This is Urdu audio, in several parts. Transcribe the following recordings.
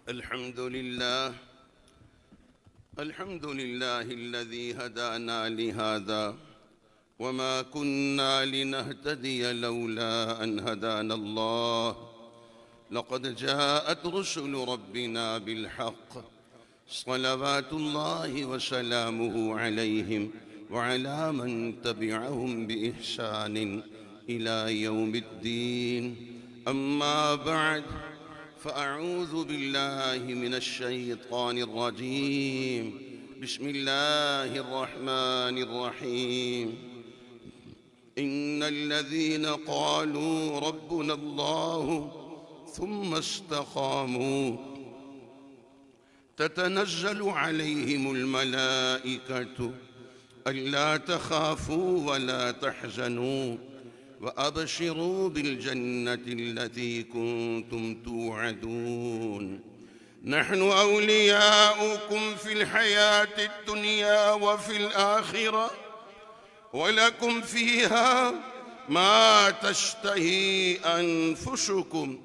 الحمد لله الذي هدانا لهذا وما كنا لنهتدي لولا أن هدانا الله لقد جاءت رسل ربنا بالحق صلوات الله وسلامه عليهم وعلى من تبعهم بإحسان إلى يوم الدين. أما بعد فأعوذ بالله من الشيطان الرجيم. بسم الله الرحمن الرحيم. إن الذين قالوا ربنا الله ثم استقاموا تتنزل عليهم الملائكة ألا تخافوا ولا تحزنوا وأبشروا بالجنة التي كنتم توعدون. نحن أولياؤكم في الحياة الدنيا وفي الآخرة ولكم فيها ما تشتهي أنفسكم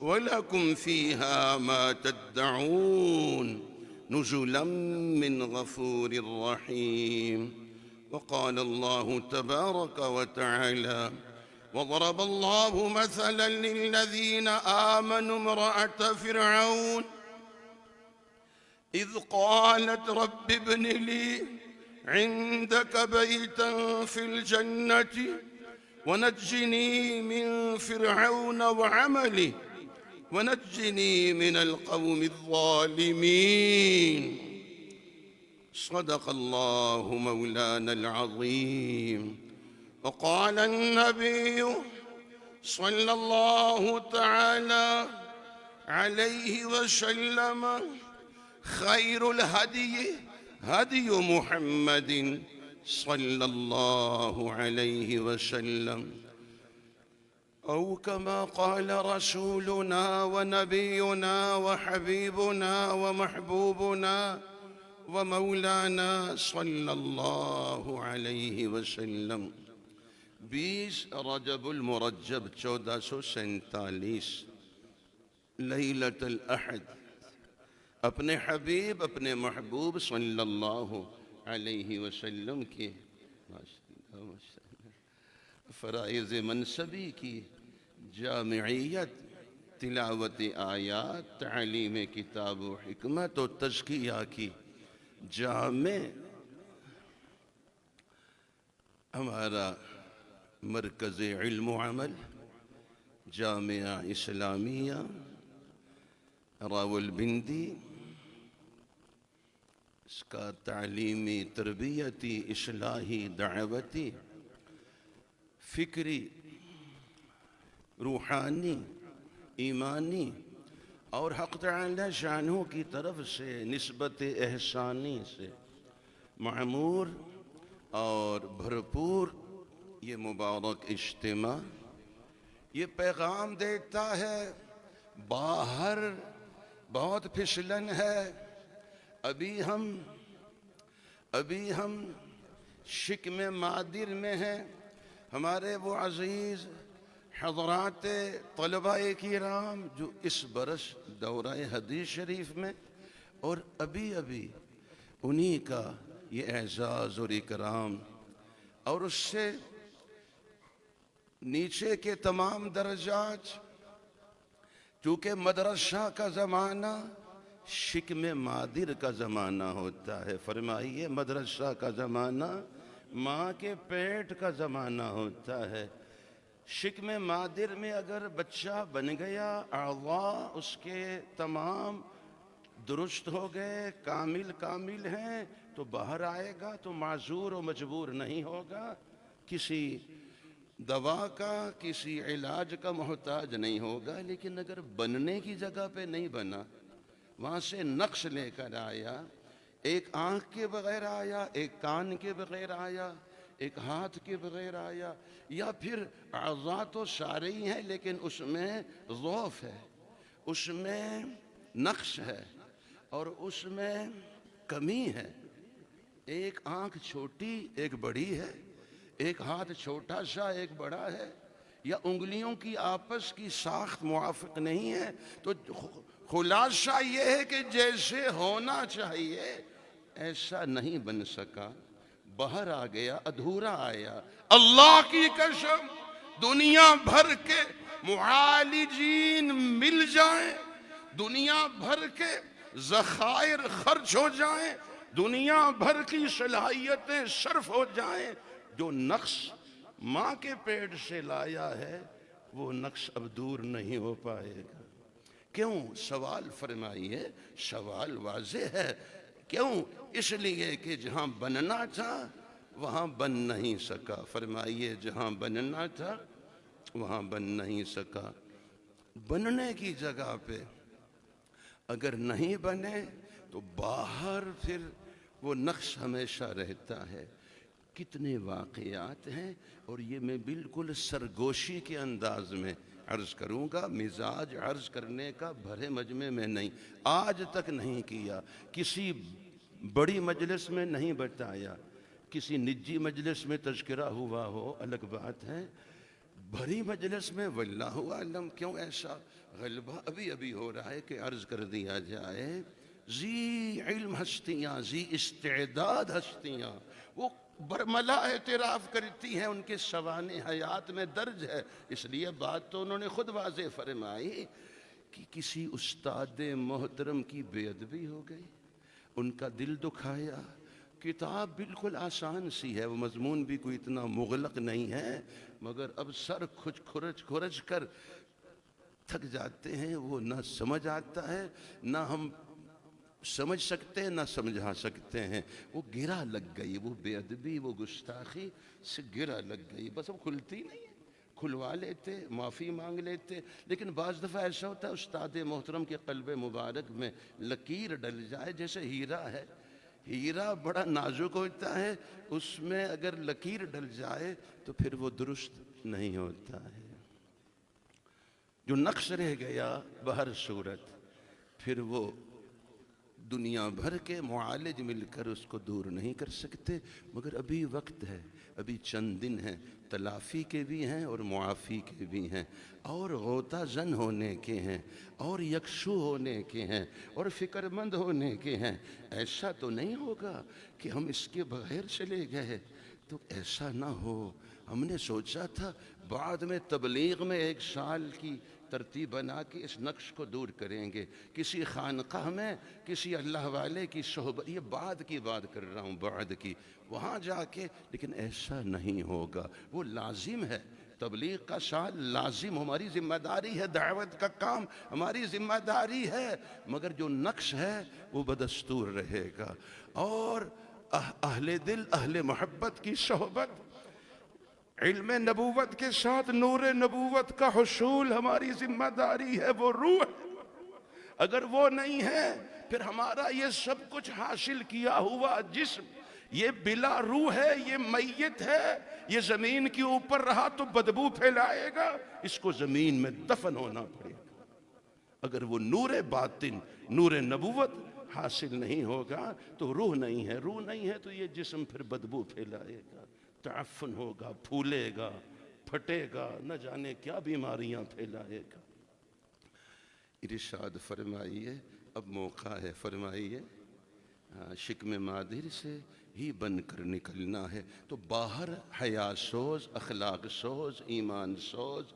ولكم فيها ما تدعون نزلا من غفور رحيم. وقال الله تبارك وتعالى: وضرب الله مثلا للذين آمنوا امرأة فرعون إذ قالت رب ابن لي عندك بيتا في الجنة ونجني من فرعون وعمله ونجني من القوم الظالمين. صدق الله مولانا العظيم. وقال النبي صلى الله تعالى عليه وسلم: خير الهدي هدي محمد صلى الله عليه وسلم. أو كما قال رسولنا ونبينا وحبيبنا ومحبوبنا ومولانا صلی اللہ علیہ وسلم. 20 رجب المرجب 1447 لیلۃ الاحد اپنے حبیب اپنے محبوب صلی اللہ علیہ وسلم کے فرائض منصبی کی جامعیت، تلاوت آیات، تعلیم کتاب و حکمت و تزکیہ کی جامع ہمارا مرکز علم و عمل جامعہ اسلامیہ راولپنڈی، اس کا تعلیمی، تربیتی، اصلاحی، دعوتی، فکری، روحانی، ایمانی اور حق تعالی شانہ کی طرف سے نسبت احسانی سے معمور اور بھرپور یہ مبارک اجتماع یہ پیغام دیتا ہے: باہر بہت پھسلن ہے، ابھی ہم شکم مادر میں ہیں. ہمارے وہ عزیز حضرات طلباء کرام جو اس برس دورہ حدیث شریف میں اور ابھی انہی کا یہ اعزاز اور اکرام اور اس سے نیچے کے تمام درجات، چونکہ مدرسہ کا زمانہ شکم مادر کا زمانہ ہوتا ہے. فرمائیے، مدرسہ کا زمانہ ماں کے پیٹ کا زمانہ ہوتا ہے. شکم مادر میں اگر بچہ بن گیا، اعضاء اس کے تمام درست ہو گئے، کامل ہیں، تو باہر آئے گا تو معذور و مجبور نہیں ہوگا، کسی دوا کا، کسی علاج کا محتاج نہیں ہوگا. لیکن اگر بننے کی جگہ پہ نہیں بنا، وہاں سے نقش لے کر آیا، ایک آنکھ کے بغیر آیا، ایک کان کے بغیر آیا، ایک ہاتھ کے بغیر آیا، یا پھر اعضاء تو سارے ہی ہیں لیکن اس میں ضعف ہے، اس میں نقص ہے اور اس میں کمی ہے. ایک آنکھ چھوٹی ایک بڑی ہے، ایک ہاتھ چھوٹا سا ایک بڑا ہے، یا انگلیوں کی آپس کی ساخت موافق نہیں ہے، تو خلاصہ یہ ہے کہ جیسے ہونا چاہیے ایسا نہیں بن سکا، باہر آ گیا، ادھورا آیا۔ اللہ کی قسم دنیا بھر کے معالجین مل جائیں، دنیا بھر کے ذخائر خرچ ہو جائیں، دنیا بھر کی صلاحیتیں صرف ہو جائیں، جو نقص ماں کے پیٹ سے لایا ہے وہ نقص اب دور نہیں ہو پائے گا۔ کیوں؟ سوال فرمائیے، سوال واضح ہے۔ کیوں؟ اس لیے کہ جہاں بننا تھا وہاں بن نہیں سکا۔ فرمائیے، جہاں بننا تھا وہاں بن نہیں سکا۔ بننے کی جگہ پہ اگر نہیں بنے تو باہر پھر وہ نقش ہمیشہ رہتا ہے۔ کتنے واقعات ہیں، اور یہ میں بالکل سرگوشی کے انداز میں عرض کروں گا، مزاج عرض کرنے کا بھرے مجمع میں نہیں، آج تک نہیں کیا، کسی بڑی مجلس میں نہیں بتایا، کسی نجی مجلس میں تذکرہ ہوا ہو الگ بات ہے، بڑی مجلس میں واللہ اعلم کیوں ایسا غلبہ ابھی ابھی ہو رہا ہے کہ عرض کر دیا جائے۔ ذی علم ہستیاں، ذی استعداد ہستیاں، وہ برملا اعتراف کرتی ہیں، ان کے سوانح حیات میں درج ہے۔ اس لیے بات تو انہوں نے خود واضح فرمائی کہ کسی استاد محترم کی بے ادبی ہو گئی، ان کا دل دکھایا۔ کتاب بالکل آسان سی ہے، وہ مضمون بھی کوئی اتنا مغلق نہیں ہے، مگر اب سر کھرچ کر تھک جاتے ہیں، وہ نہ سمجھ آتا ہے، نہ ہم سمجھ سکتے ہیں نہ سمجھا سکتے ہیں۔ وہ گرہ لگ گئی، وہ بے ادبی، وہ گستاخی سے گرہ لگ گئی، بس اب کھلتی نہیں ہے۔ کھلوا لیتے، معافی مانگ لیتے، لیکن بعض دفعہ ایسا ہوتا ہے استاد محترم کے قلب مبارک میں لکیر ڈل جائے، جیسے ہیرا ہے، ہیرا بڑا نازک ہوتا ہے، اس میں اگر لکیر ڈل جائے تو پھر وہ درست نہیں ہوتا ہے۔ جو نقش رہ گیا بہر صورت، پھر وہ دنیا بھر کے معالج مل کر اس کو دور نہیں کر سکتے، مگر ابھی وقت ہے، ابھی چند دن ہیں، تلافی کے بھی ہیں اور معافی کے بھی ہیں، اور غوطہ زن ہونے کے ہیں، اور یکسو ہونے کے ہیں، اور فکر مند ہونے کے ہیں۔ ایسا تو نہیں ہوگا کہ ہم اس کے بغیر چلے گئے، تو ایسا نہ ہو۔ ہم نے سوچا تھا بعد میں تبلیغ میں 1 سال کی ترتیب بنا کے اس نقش کو دور کریں گے، کسی خانقاہ میں کسی اللہ والے کی صحبت، یہ بعد کی بات کر رہا ہوں، بعد کی، وہاں جا کے، لیکن ایسا نہیں ہوگا۔ وہ لازم ہے، تبلیغ کا سال لازم، ہماری ذمہ داری ہے، دعوت کا کام ہماری ذمہ داری ہے، مگر جو نقش ہے وہ بدستور رہے گا۔ اور اہل دل، اہل محبت کی صحبت، علم نبوت کے ساتھ نور نبوت کا حصول ہماری ذمہ داری ہے، وہ روح ہے۔ اگر وہ نہیں ہے پھر ہمارا یہ سب کچھ حاصل کیا ہوا جسم یہ بلا روح ہے، یہ میت ہے، یہ زمین کے اوپر رہا تو بدبو پھیلائے گا، اس کو زمین میں دفن ہونا پڑے گا۔ اگر وہ نور باطن، نور نبوت حاصل نہیں ہوگا تو روح نہیں ہے، روح نہیں ہے تو یہ جسم پھر بدبو پھیلائے گا، تعفن ہوگا، پھولے گا، پھٹے گا، نہ جانے کیا بیماریاں پھیلائے گا۔ ارشاد فرمائیے، اب موقع ہے، فرمائیے، شکم مادر سے ہی بن کر نکلنا ہے۔ تو باہر حیا سوز، اخلاق سوز، ایمان سوز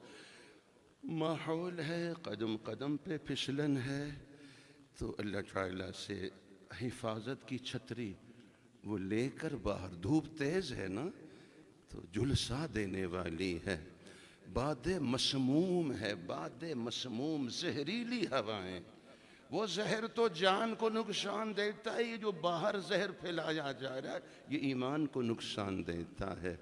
ماحول ہے، قدم قدم پہ پھسلن ہے، تو اللہ تعالیٰ سے حفاظت کی چھتری وہ لے کر باہر، دھوپ تیز ہے نا تو جھلسا دینے والی ہے، باد مسموم ہے، باد مسموم، زہریلی ہوائیں، وہ زہر تو جان کو نقصان دیتا ہے، یہ جو باہر زہر پھیلایا جا رہا ہے یہ ایمان کو نقصان دیتا ہے۔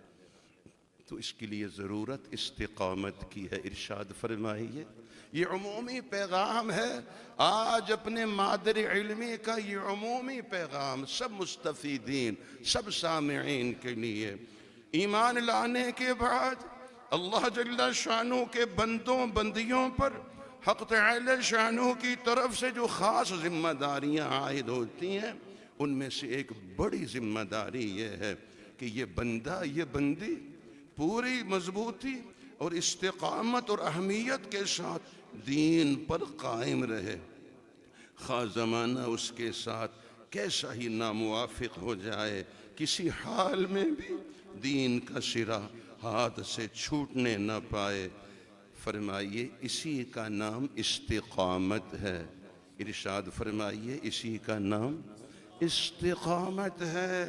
تو اس کے لیے ضرورت استقامت کی ہے۔ ارشاد فرمائیے، یہ عمومی پیغام ہے آج اپنے مادر علمی کا، یہ عمومی پیغام سب مستفیدین، سب سامعین کے لیے۔ ایمان لانے کے بعد اللہ جل شانہ کے بندوں بندیوں پر حق تعالی شانہ کی طرف سے جو خاص ذمہ داریاں عائد ہوتی ہیں، ان میں سے ایک بڑی ذمہ داری یہ ہے کہ یہ بندہ، یہ بندی پوری مضبوطی اور استقامت اور اہمیت کے ساتھ دین پر قائم رہے۔ خواہ زمانہ اس کے ساتھ کیسا ہی ناموافق ہو جائے، کسی حال میں بھی دین کا سرا ہاتھ سے چھوٹنے نہ پائے۔ فرمائیے اسی کا نام استقامت ہے۔ ارشاد فرمائیے اسی کا نام استقامت ہے۔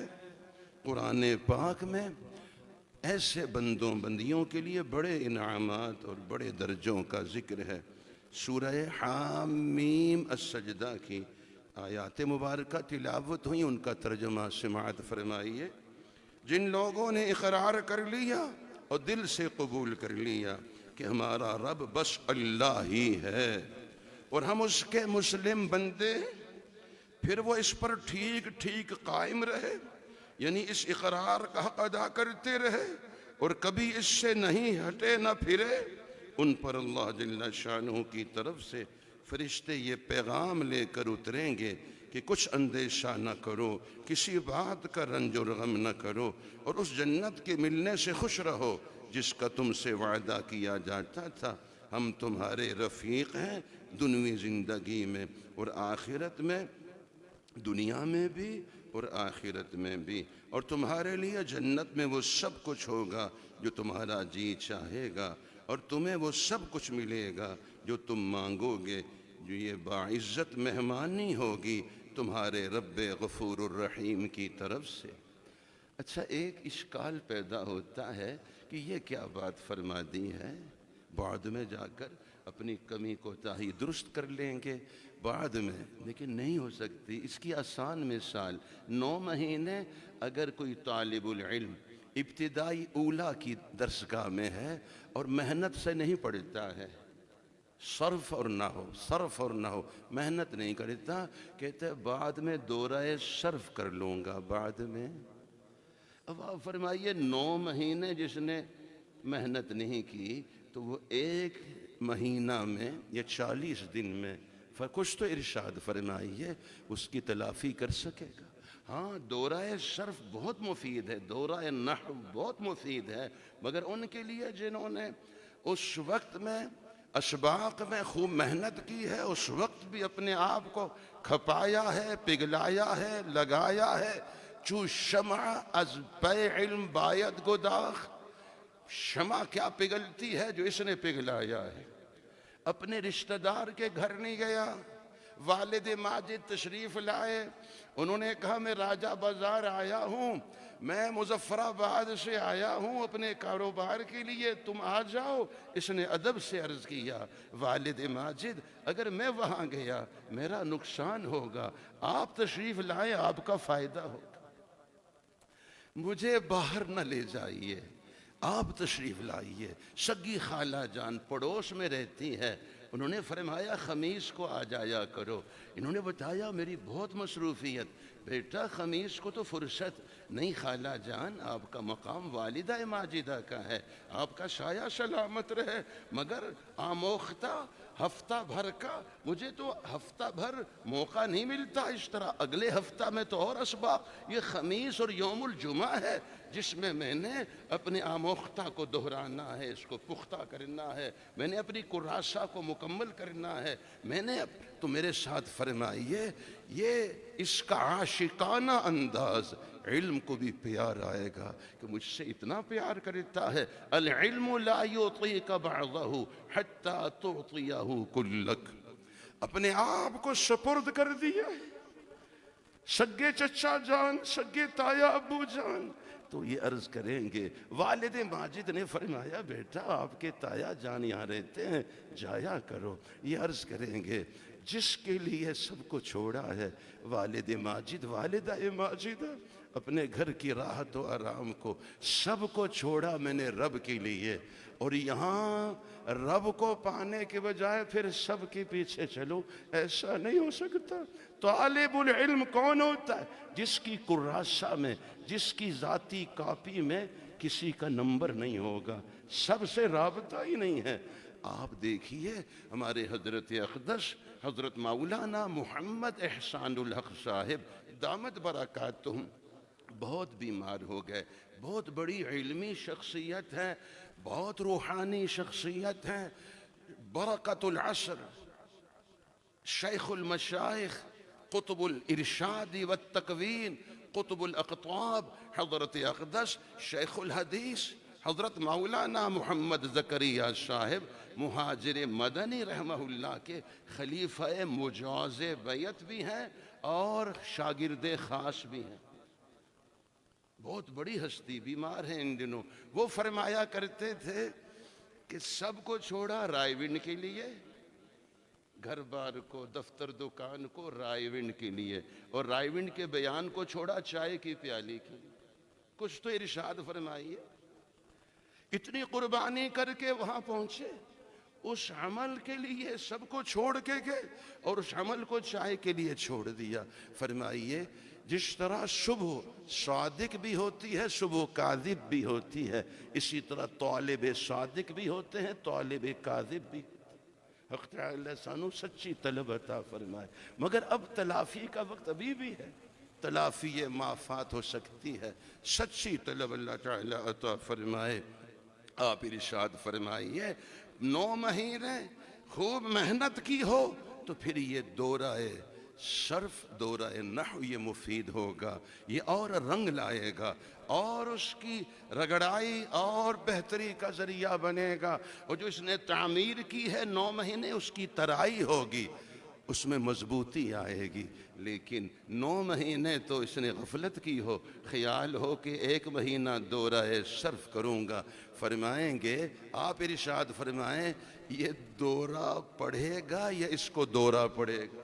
قرآن پاک میں ایسے بندوں بندیوں کے لیے بڑے انعامات اور بڑے درجوں کا ذکر ہے۔ سورہ حامیم السجدہ کی آیات مبارکہ تلاوت ہوئی، ان کا ترجمہ سماعت فرمائیے۔ جن لوگوں نے اقرار کر لیا اور دل سے قبول کر لیا کہ ہمارا رب بس اللہ ہی ہے اور ہم اس کے مسلم بندے، پھر وہ اس پر ٹھیک ٹھیک قائم رہے، یعنی اس اقرار کا حق ادا کرتے رہے اور کبھی اس سے نہیں ہٹے نہ پھرے، ان پر اللہ جل شانہ کی طرف سے فرشتے یہ پیغام لے کر اتریں گے کہ کچھ اندیشہ نہ کرو، کسی بات کا رنج اور غم نہ کرو، اور اس جنت کے ملنے سے خوش رہو جس کا تم سے وعدہ کیا جاتا تھا۔ ہم تمہارے رفیق ہیں دنیوی زندگی میں اور آخرت میں، دنیا میں بھی اور آخرت میں بھی، اور تمہارے لیے جنت میں وہ سب کچھ ہوگا جو تمہارا جی چاہے گا، اور تمہیں وہ سب کچھ ملے گا جو تم مانگو گے، جو یہ باعزت مہمانی ہوگی تمہارے رب غفور الرحیم کی طرف سے۔ اچھا، ایک اشکال پیدا ہوتا ہے کہ یہ کیا بات فرما دی ہے، بعد میں جا کر اپنی کمی کوتاہی درست کر لیں گے بعد میں، لیکن نہیں ہو سکتی۔ اس کی آسان مثال، 9 مہینے اگر کوئی طالب العلم ابتدائی اولا کی درسگاہ میں ہے اور محنت سے نہیں پڑھتا ہے، صرف اور نحو محنت نہیں کرتا، کہتے ہیں بعد میں دورہ صرف کر لوں گا بعد میں۔ اب آپ فرمائیے 9 مہینے جس نے محنت نہیں کی تو وہ 1 مہینہ میں یا 40 دن میں کچھ تو ارشاد فرمائیے اس کی تلافی کر سکے گا۔ ہاں، دورہ صرف بہت مفید ہے، دورہ نحو بہت مفید ہے، مگر ان کے لیے جنہوں نے اس وقت میں اسباق میں خوب محنت کی ہے، اس وقت بھی اپنے آپ کو کھپایا ہے، پگھلایا ہے، لگایا ہے۔ چو شمع از پے علم باید گداخ، شمع کیا پگھلتی ہے جو اس نے پگھلایا ہے۔ اپنے رشتہ دار کے گھر نہیں گیا، والد ماجد تشریف لائے، انہوں نے کہا میں راجہ بازار آیا ہوں، میں مظفر آباد سے آیا ہوں اپنے کاروبار کے لیے، تم آ جاؤ۔ اس نے ادب سے عرض کیا والد ماجد اگر میں وہاں گیا میرا نقصان ہوگا، آپ تشریف لائے آپ کا فائدہ ہوگا، مجھے باہر نہ لے جائیے، آپ تشریف لائیے۔ سگی خالہ جان پڑوس میں رہتی ہے، انہوں نے فرمایا خمیس کو آ جایا کرو۔ انہوں نے بتایا میری بہت مصروفیت، بیٹا خمیس کو تو فرصت نہیں خالہ جان، آپ کا مقام والدہ ماجدہ کا ہے، آپ کا سایہ سلامت رہے، مگر آموختہ ہفتہ بھر کا، مجھے تو ہفتہ بھر موقع نہیں ملتا، اس طرح اگلے ہفتہ میں تو اور اسباق، یہ خمیس اور یوم الجمعہ ہے جس میں نے اپنے آموختہ کو دہرانا ہے، اس کو پختہ کرنا ہے، میں نے اپنی کراسہ کو مکمل کرنا ہے، میں نے تو میرے ساتھ فرمائیے یہ اس کا عاشقانہ انداز علم کو بھی پیار آئے گا کہ مجھ سے اتنا پیار کرتا ہے۔ العلم لا یعطیک بعضہ حتی تعطیہ کلک، اپنے آپ کو سپرد کر دیا، سگے چچا جان، سگے تایا ابو جان، تو یہ عرض کریں گے والد ماجد نے فرمایا بیٹا آپ کے تایا جان یہاں رہتے ہیں جایا کرو، یہ عرض کریں گے جس کے لیے سب کو چھوڑا ہے والد ماجد والدہ ماجد، اپنے گھر کی راحت و آرام کو سب کو چھوڑا میں نے رب کے لیے، اور یہاں رب کو پانے کے بجائے پھر سب کے پیچھے چلو، ایسا نہیں ہو سکتا۔ طالب العلم کون ہوتا ہے؟ جس کی کراسہ میں، جس کی ذاتی کاپی میں کسی کا نمبر نہیں ہوگا، سب سے رابطہ ہی نہیں ہے۔ آپ دیکھیے ہمارے حضرت اقدس حضرت مولانا محمد احسان الحق صاحب دامت برکاتہم بہت بیمار ہو گئے، بہت بڑی علمی شخصیت ہے، بہت روحانی شخصیت ہے، برکت العصر شیخ المشائخ، قطب الارشاد والتکوین، قطب الاقطاب، حضرت اقدس شیخ الحدیث حضرت مولانا محمد زکریا صاحب مہاجر مدنی رحمہ اللہ کے خلیفہ مجاز بیعت بھی ہیں اور شاگرد خاص بھی ہیں. بہت بڑی ہستی، بیمار ہیں ان دنوں. وہ فرمایا کرتے تھے کہ سب کو چھوڑا رائے ونڈ کے لیے، گھر بار کو، دفتر دکان کو رائے ونڈ کے لیے، اور رائے ونڈ کے بیان کو چھوڑا چائے کی پیالی کے لیے. کچھ تو ارشاد فرمائیے. اتنی قربانی کر کے وہاں پہنچے، اس عمل کے لیے سب کو چھوڑ کے گئے اور اس عمل کو چائے کے لیے چھوڑ دیا. فرمائیے جس طرح صبح صادق بھی ہوتی ہے، صبح کاذب بھی ہوتی ہے، اسی طرح طالب صادق بھی ہوتے ہیں، طالب کاذب بھی. حق تعالی سانو سچی طلب عطا فرمائے. مگر اب تلافی کا وقت ابھی بھی ہے، تلافی معافات ہو سکتی ہے. سچی طلب اللہ تعالی عطا فرمائے. آپ ارشاد فرمائیے 9 مہینے خوب محنت کی ہو تو پھر یہ دورہ صرف دورہ نحو یہ مفید ہوگا، یہ اور رنگ لائے گا اور اس کی رگڑائی اور بہتری کا ذریعہ بنے گا. اور جو اس نے تعمیر کی ہے 9 مہینے اس کی ترائی ہوگی، اس میں مضبوطی آئے گی. لیکن 9 مہینے تو اس نے غفلت کی ہو، خیال ہو کہ 1 مہینہ دورہ صرف کروں گا. فرمائیں گے آپ ارشاد فرمائیں یہ دورہ پڑھے گا یا اس کو دورہ پڑے گا؟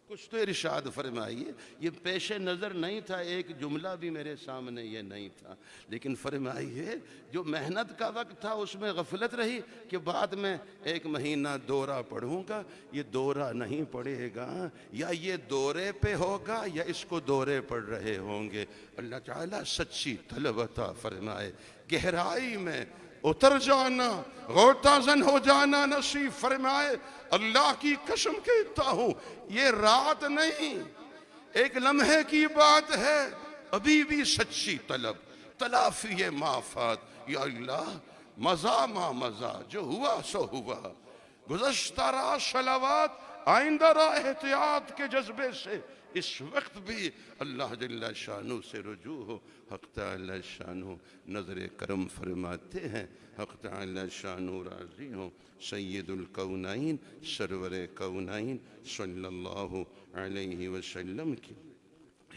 کچھ تو ارشاد فرمائیے. یہ پیش نظر نہیں تھا، ایک جملہ بھی میرے سامنے یہ نہیں تھا، لیکن فرمائیے جو محنت کا وقت تھا اس میں غفلت رہی کہ بعد میں 1 مہینہ دورہ پڑھوں گا. یہ دورہ نہیں پڑے گا، یا یہ دورے پہ ہوگا یا اس کو دورے پڑ رہے ہوں گے. اللہ تعالیٰ سچی طلب عطا فرمائے. گہرائی میں اتر جانا، غوطہ زن ہو جانا نصیب فرمائے. اللہ کی قسم کہتا ہوں یہ رات نہیں، ایک لمحے کی بات ہے. ابھی بھی سچی طلب، تلافی معافات. یا اللہ مزہ ما مزہ، جو ہوا سو ہوا. گزشتہ رات صلوات، آئندہ را احتیاط کے جذبے سے اس وقت بھی اللہ جل شانہ سے رجوع ہو. حق تعالی شانہ نظر کرم فرماتے ہیں. حق تعالی شانہ راضی ہوں. سید الکونین سرور کونین صلی اللہ علیہ وسلم کی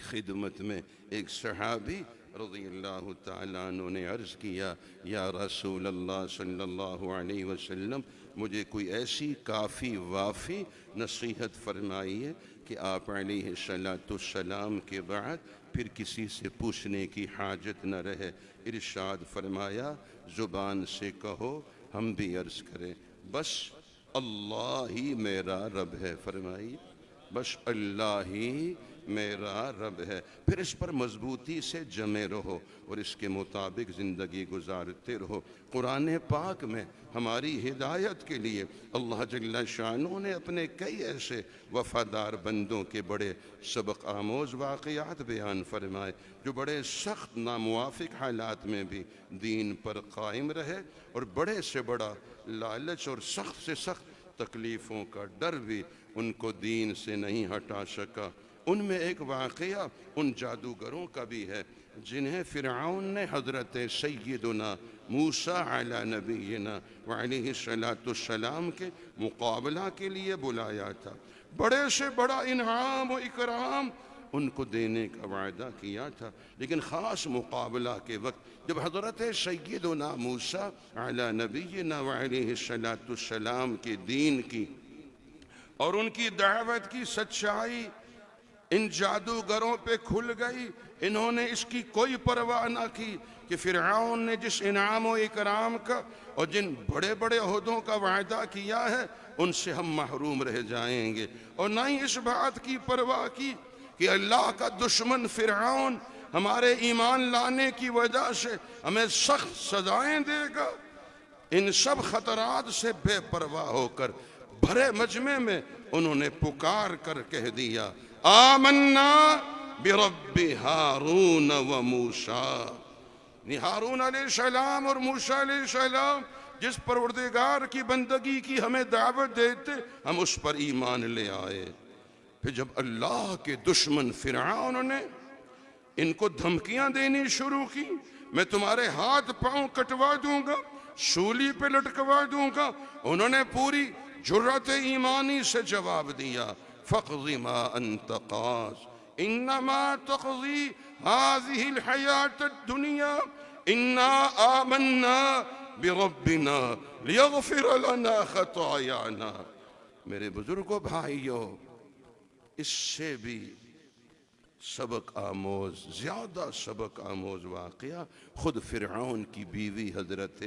خدمت میں ایک صحابی رضی اللہ تعالیٰ عنہ نے عرض کیا یا رسول اللہ صلی اللہ علیہ وسلم مجھے کوئی ایسی کافی وافی نصیحت فرمائیے کہ آپ علیہ السلام کے بعد پھر کسی سے پوچھنے کی حاجت نہ رہے. ارشاد فرمایا زبان سے کہو ہم بھی عرض کریں بس اللہ ہی میرا رب ہے. فرمائی بس اللہ ہی میرا رب ہے. پھر اس پر مضبوطی سے جمے رہو اور اس کے مطابق زندگی گزارتے رہو. قرآن پاک میں ہماری ہدایت کے لیے اللہ جل شانہ نے اپنے کئی ایسے وفادار بندوں کے بڑے سبق آموز واقعات بیان فرمائے جو بڑے سخت ناموافق حالات میں بھی دین پر قائم رہے اور بڑے سے بڑا لالچ اور سخت سے سخت تکلیفوں کا ڈر بھی ان کو دین سے نہیں ہٹا سکا. ان میں ایک واقعہ ان جادوگروں کا بھی ہے جنہیں فرعون نے حضرت سیدنا موسیٰ علی نبینا وعلیہ السلام کے مقابلہ کے لیے بلایا تھا. بڑے سے بڑا انعام و اکرام ان کو دینے کا وعدہ کیا تھا، لیکن خاص مقابلہ کے وقت جب حضرت سیدنا موسیٰ علی نبینا وعلیہ السلام کے دین کی اور ان کی دعوت کی سچائی ان جادوگروں پہ کھل گئی، انہوں نے اس کی کوئی پرواہ نہ کی کہ فرعون نے جس انعام و اکرام کا اور جن بڑے بڑے عہدوں کا وعدہ کیا ہے ان سے ہم محروم رہ جائیں گے، اور نہ ہی اس بات کی پرواہ کی کہ اللہ کا دشمن فرعون ہمارے ایمان لانے کی وجہ سے ہمیں سخت سزائیں دے گا. ان سب خطرات سے بے پرواہ ہو کر بھرے مجمع میں انہوں نے پکار کر کہہ دیا آمنا برب ہارون و موسیٰ. ہارون علیہ السلام اور موسیٰ علیہ السلام جس پروردگار کی بندگی کی ہمیں دعوت دیتے ہم اس پر ایمان لے آئے۔ پھر جب اللہ کے دشمن فرعون نے ان کو دھمکیاں دینی شروع کی، میں تمہارے ہاتھ پاؤں کٹوا دوں گا، سولی پہ لٹکوا دوں گا، انہوں نے پوری جرأت ایمانی سے جواب دیا، فَاقْضِ مَا أَنْتَ قَاضٍ إِنَّمَا تَقْضِي هَذِهِ الْحَيَاةَ الدُّنْيَا إِنَّا آمَنَّا بِرَبِّنَا لِيَغْفِرَ لَنَا خَطَايَانَا۔ میرے بزرگوں بھائیوں، اس سے بھی سبق آموز، زیادہ سبق آموز واقعہ خود فرعون کی بیوی حضرت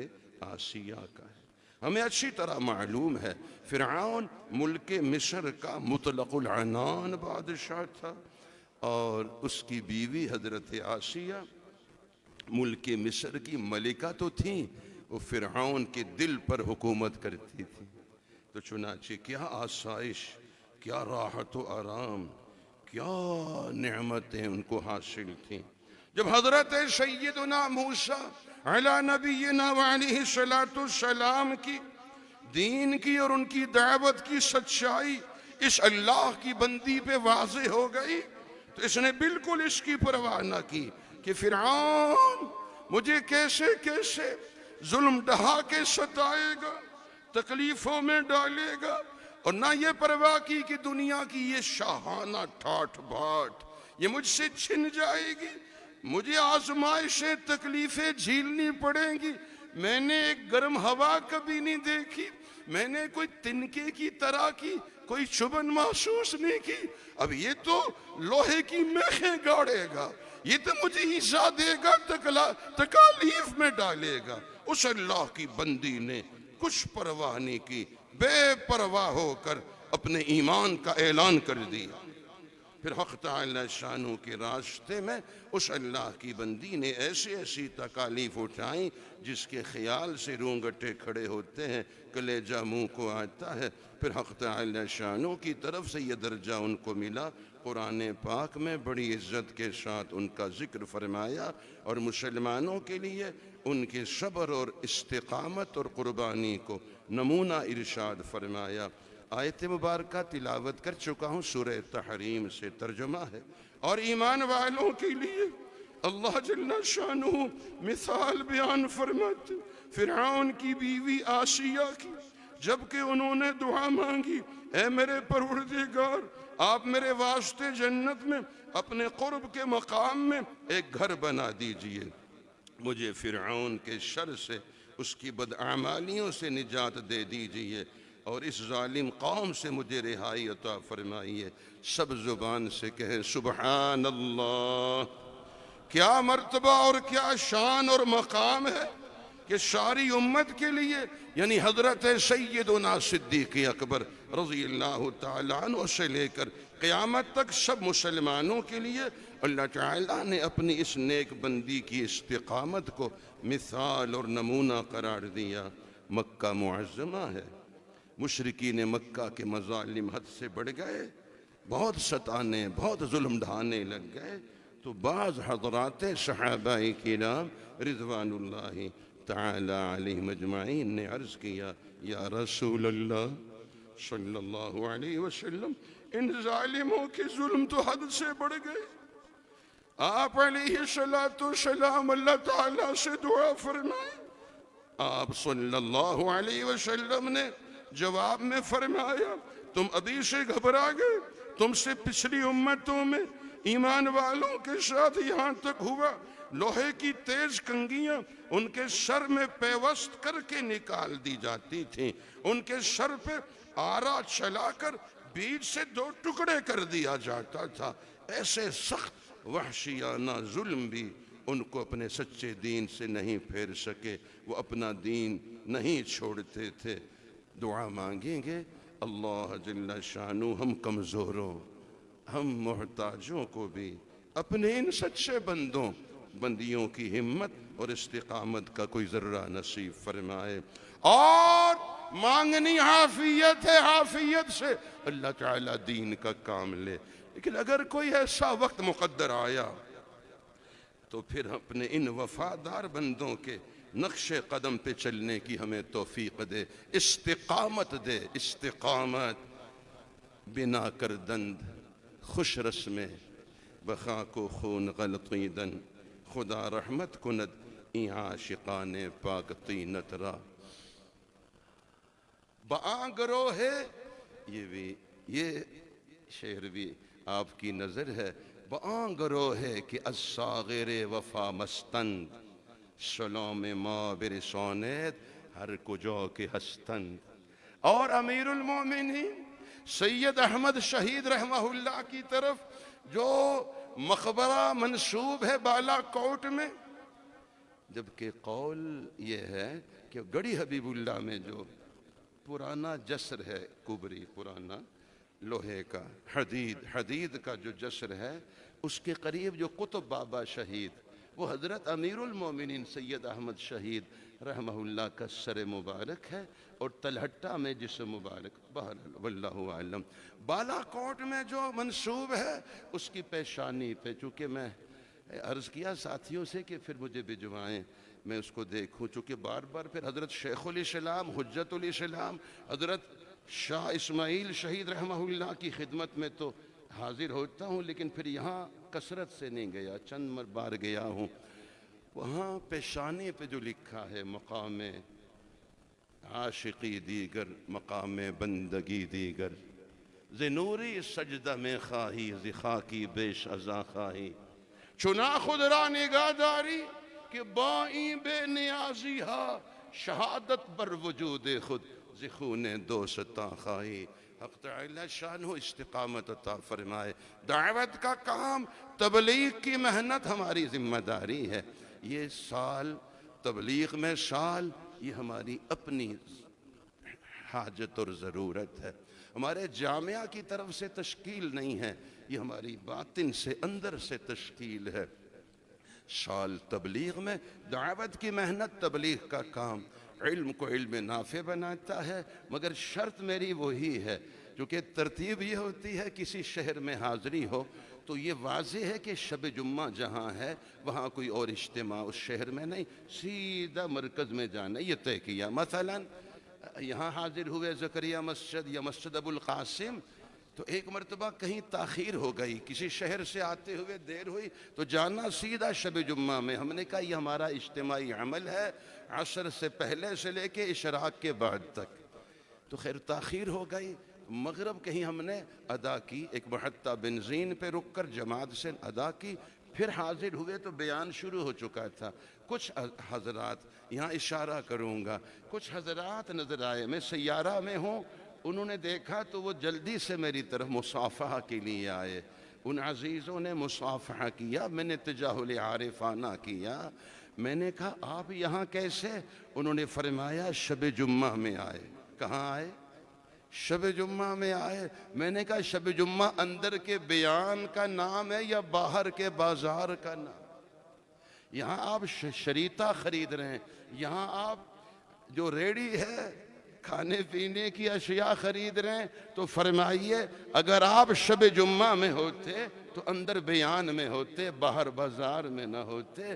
آسیہ کا ہے۔ ہمیں اچھی طرح معلوم ہے فرعون ملک مصر کا مطلق العنان بادشاہ تھا، اور اس کی بیوی حضرت آسیہ ملک مصر کی ملکہ تو تھیں، وہ فرعون کے دل پر حکومت کرتی تھی۔ تو چنانچہ کیا آسائش، کیا راحت و آرام، کیا نعمتیں ان کو حاصل تھیں۔ جب حضرت سیدنا موسیٰ علی نبینا وعلیہ السلام کی دین کی اور ان کی دعوت کی سچائی اس اللہ کی بندی پہ واضح ہو گئی تو اس نے بالکل اس کی پرواہ نہ کی کہ فرعون مجھے کیسے کیسے ظلم ڈھا کے ستائے گا، تکلیفوں میں ڈالے گا، اور نہ یہ پرواہ کی کہ دنیا کی یہ شاہانہ ٹھاٹھ بھاٹ یہ مجھ سے چھن جائے گی، مجھے آزمائشیں تکلیفیں جھیلنی پڑیں گی۔ میں نے ایک گرم ہوا کبھی نہیں دیکھی، میں نے کوئی تنکے کی طرح کی کوئی چبھن محسوس نہیں کی، اب یہ تو لوہے کی میخیں گاڑے گا، یہ تو مجھے ایذا دے گا، تکالیف میں ڈالے گا۔ اس اللہ کی بندی نے کچھ پرواہ نہیں کی، بے پرواہ ہو کر اپنے ایمان کا اعلان کر دیا۔ پھر حق تعالی شانوں کے راستے میں اس اللہ کی بندی نے ایسی ایسی تکالیف اٹھائیں جس کے خیال سے رونگٹے کھڑے ہوتے ہیں، کلیجہ منہ کو آتا ہے۔ پھر حق تعالی شانوں کی طرف سے یہ درجہ ان کو ملا، قرآن پاک میں بڑی عزت کے ساتھ ان کا ذکر فرمایا، اور مسلمانوں کے لیے ان کے صبر اور استقامت اور قربانی کو نمونہ ارشاد فرمایا۔ آیت مبارکہ تلاوت کر چکا ہوں، سورہ تحریم سے ترجمہ ہے، اور ایمان والوں کے لیے اللہ جل شانہ مثال بیان فرماتے فرعون کی بیوی آسیہ کی، جبکہ انہوں نے دعا مانگی، اے میرے پروردگار آپ میرے واسطے جنت میں اپنے قرب کے مقام میں ایک گھر بنا دیجئے، مجھے فرعون کے شر سے، اس کی بدعمالیوں سے نجات دے دیجئے، اور اس ظالم قوم سے مجھے رہائی عطا فرمائیے۔ سب زبان سے کہیں سبحان اللہ۔ کیا مرتبہ اور کیا شان اور مقام ہے کہ ساری امت کے لیے، یعنی حضرت سیدنا صدیق اکبر رضی اللہ تعالیٰ عنہ سے لے کر قیامت تک سب مسلمانوں کے لیے اللہ تعالیٰ نے اپنی اس نیک بندی کی استقامت کو مثال اور نمونہ قرار دیا۔ مکہ معظمہ ہے، مشرکین مکہ کے مظالم حد سے بڑھ گئے، بہت ستانے، بہت ظلم ڈھانے لگ گئے، تو بعض حضرات صحابہ کرام رضوان اللہ تعالی علیہم اجمعین نے عرض کیا، یا رسول اللہ صلی اللہ علیہ وسلم، ان ظالموں کے ظلم تو حد سے بڑھ گئے، آپ علیہ السلام اللہ تعالیٰ سے دعا فرمائیں۔ آپ صلی اللہ علیہ وسلم نے جواب میں فرمایا، تم ابھی سے گھبرا گئے، تم سے پچھلی امتوں میں ایمان والوں کے ساتھ یہاں تک ہوا، لوہے کی تیز کنگیاں ان کے سر میں پیوست کر کے نکال دی جاتی تھیں، ان کے سر پہ آرا چلا کر بیچ سے 2 ٹکڑے کر دیا جاتا تھا۔ ایسے سخت وحشیانہ ظلم بھی ان کو اپنے سچے دین سے نہیں پھیر سکے، وہ اپنا دین نہیں چھوڑتے تھے۔ دعا مانگیں گے اللہ جل شانہ ہم کمزوروں، ہم محتاجوں کو بھی اپنے ان سچے بندیوں کی ہمت اور استقامت کا کوئی ذرہ نصیب فرمائے۔ اور مانگنی عافیت ہے، عافیت سے اللہ تعالیٰ دین کا کام لے۔ لیکن اگر کوئی ایسا وقت مقدر آیا تو پھر اپنے ان وفادار بندوں کے نقش قدم پہ چلنے کی ہمیں توفیق دے، استقامت دے، استقامت بنا کر دند خوش رسمے بخاک و خون غلطی دن، خدا رحمت کند این عاشقان پاک طینت را. بآں گروہ یہ شعر بھی آپ کی نظر ہے. بآں گروہ ہے کہ از ساغر وفا مستند، سلام ما برساند ہر کجا کے ہستند. اور امیر المومنین سید احمد شہید رحمہ اللہ کی طرف جو مقبرہ منسوب ہے بالا کوٹ میں، جبکہ قول یہ ہے کہ گڑھی حبیب اللہ میں جو پرانا جسر ہے، کبری پرانا لوہے کا حدید کا جو جسر ہے، اس کے قریب جو قطب بابا شہید، وہ حضرت امیر المومنین سید احمد شہید رحمہ اللہ کا سر مبارک ہے، اور تلہٹہ میں جسم مبارک. بہرحال واللہ اعلم. بالا کوٹ میں جو منسوب ہے اس کی پیشانی پہ، چونکہ میں عرض کیا ساتھیوں سے کہ پھر مجھے بھجوائیں میں اس کو دیکھوں، چونکہ بار بار پھر حضرت شیخ الاسلام حجت الاسلام حضرت شاہ اسماعیل شہید رحمہ اللہ کی خدمت میں تو حاضر ہوتا ہوں، لیکن پھر یہاں کثرت سے نہیں گیا، چند بار گیا ہوں. وہاں پیشانی پہ جو لکھا ہے مقام عاشقی دیگر مقام بندگی دیگر، ز نوری سجدہ میں خواہی ز خاکی بیش ازاں خواہی، چنا خود را نگاہ داری کہ بائیں بے نیازی ہا، شہادت بر وجود خود ز خون دوستاں خواہی. حق تعالی شان ہو استقامت عطا فرمائے. دعوت کا کام، تبلیغ کی محنت ہماری ذمہ داری ہے. یہ سال تبلیغ میں سال، یہ ہماری اپنی حاجت اور ضرورت ہے، ہمارے جامعہ کی طرف سے تشکیل نہیں ہے، یہ ہماری باطن سے اندر سے تشکیل ہے. سال تبلیغ میں دعوت کی محنت، تبلیغ کا کام علم کو علم نافع بناتا ہے، مگر شرط میری وہی ہے، کیونکہ ترتیب یہ ہوتی ہے کسی شہر میں حاضری ہو تو یہ واضح ہے کہ شب جمعہ جہاں ہے وہاں کوئی اور اجتماع اس شہر میں نہیں، سیدھا مرکز میں جانا، یہ طے کیا. مثلا یہاں حاضر ہوئے زکریا مسجد یا مسجد ابو القاسم، تو ایک مرتبہ کہیں تاخیر ہو گئی، کسی شہر سے آتے ہوئے دیر ہوئی تو جانا سیدھا شب جمعہ میں. ہم نے کہا یہ ہمارا اجتماعی عمل ہے، عصر سے پہلے سے لے کے اشراق کے بعد تک. تو خیر تاخیر ہو گئی، مغرب کہیں ہم نے ادا کی، ایک محطہ بنزین پہ رک کر جماعت سے ادا کی، پھر حاضر ہوئے تو بیان شروع ہو چکا تھا. کچھ حضرات یہاں اشارہ کروں گا، کچھ حضرات نظر آئے، میں سیارہ میں ہوں، انہوں نے دیکھا تو وہ جلدی سے میری طرف مصافحہ کے لیے آئے. ان عزیزوں نے مصافحہ کیا، میں نے تجاہل عارفانہ کیا. میں نے کہا آپ یہاں کیسے؟ انہوں نے فرمایا شب جمعہ میں آئے. کہاں آئے؟ شب جمعہ میں آئے. میں نے کہا شب جمعہ اندر کے بیان کا نام ہے یا باہر کے بازار کا نام؟ یہاں آپ شریطہ خرید رہے ہیں، یہاں آپ جو ریڑی ہے کھانے پینے کی اشیاء خرید رہے ہیں، تو فرمائیے اگر آپ شب جمعہ میں ہوتے تو اندر بیان میں ہوتے، باہر بازار میں نہ ہوتے.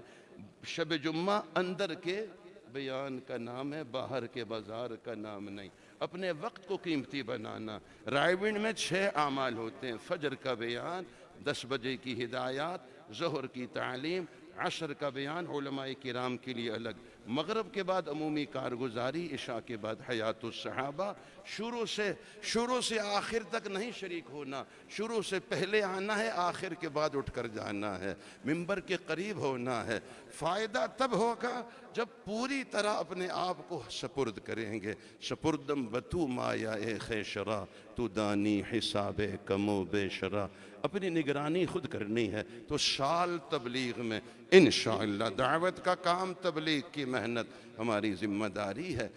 شب جمعہ اندر کے بیان کا نام ہے، باہر کے بازار کا نام نہیں. اپنے وقت کو قیمتی بنانا. رائیونڈ میں 6 اعمال ہوتے ہیں: فجر کا بیان، 10 بجے کی ہدایات، ظہر کی تعلیم، عصر کا بیان علماء کرام کے لیے الگ، مغرب کے بعد عمومی کارگزاری، عشاء کے بعد حیات الصحابہ. شروع سے آخر تک نہیں شریک ہونا، شروع سے پہلے آنا ہے، آخر کے بعد اٹھ کر جانا ہے، منبر کے قریب ہونا ہے. فائدہ تب ہوگا جب پوری طرح اپنے آپ کو سپرد کریں گے. سپردم بتو مایا اے خیشرا، تو دانی حساب کم و بیشرا. اپنی نگرانی خود کرنی ہے. تو سال تبلیغ میں انشاءاللہ دعوت کا کام، تبلیغ کی محنت ہماری ذمہ داری ہے،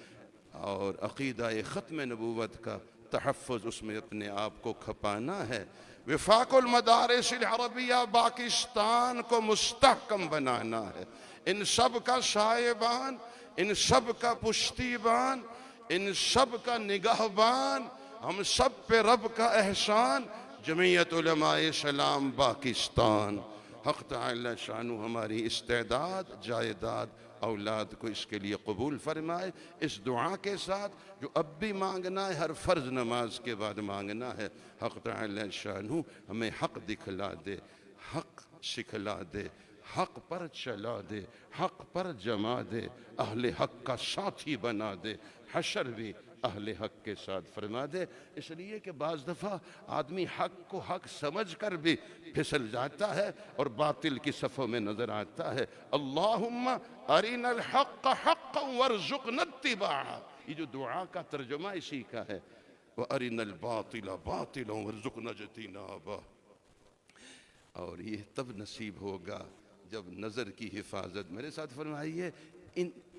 اور عقیدہ ختم نبوت کا تحفظ اس میں اپنے آپ کو کھپانا ہے. وفاق المدارس العربیہ پاکستان کو مستحکم بنانا ہے. ان سب کا سائبان، ان سب کا پشتیبان، ان سب کا نگہبان، ہم سب پہ رب کا احسان، جمعیت علماء اسلام پاکستان. حق تعالی شانو ہماری استعداد، جائیداد اولاد کو اس کے لیے قبول فرمائے۔ اس دعا کے ساتھ جو اب بھی مانگنا ہے ہر فرض نماز کے بعد مانگنا ہے، حق تعالی شانہ ہمیں حق دکھلا دے، حق سکھلا دے، حق پر چلا دے، حق پر جما دے، اہل حق کا ساتھی بنا دے، حشر بھی اہل حق کے ساتھ فرما دے۔ اس لیے کہ بعض دفعہ آدمی حق کو حق سمجھ کر بھی پھسل جاتا ہے اور باطل کی صفوں میں نظر آتا ہے۔ اللہم ارنا الحق حقا وارزقنا اتباعہ، یہ جو دعا کا ترجمہ اسی کا ہے، وَأَرِنَا الْبَاطِلَ بَاطِلًا وَارْزُقْنَا اجْتِنَابَهُ۔ اور یہ تب نصیب ہوگا جب نظر کی حفاظت۔ میرے ساتھ فرمائیے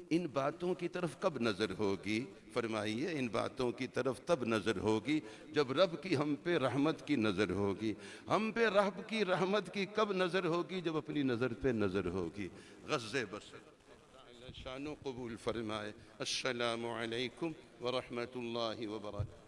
ان باتوں کی طرف کب نظر ہوگی؟ فرمائیے ان باتوں کی طرف تب نظر ہوگی جب رب کی ہم پہ رحمت کی نظر ہوگی۔ ہم پہ رب کی رحمت کی کب نظر ہوگی؟ جب اپنی نظر پہ نظر ہوگی۔ غض بصر شانو قبول فرمائے۔ السلام علیکم ورحمۃ اللہ وبرکاتہ۔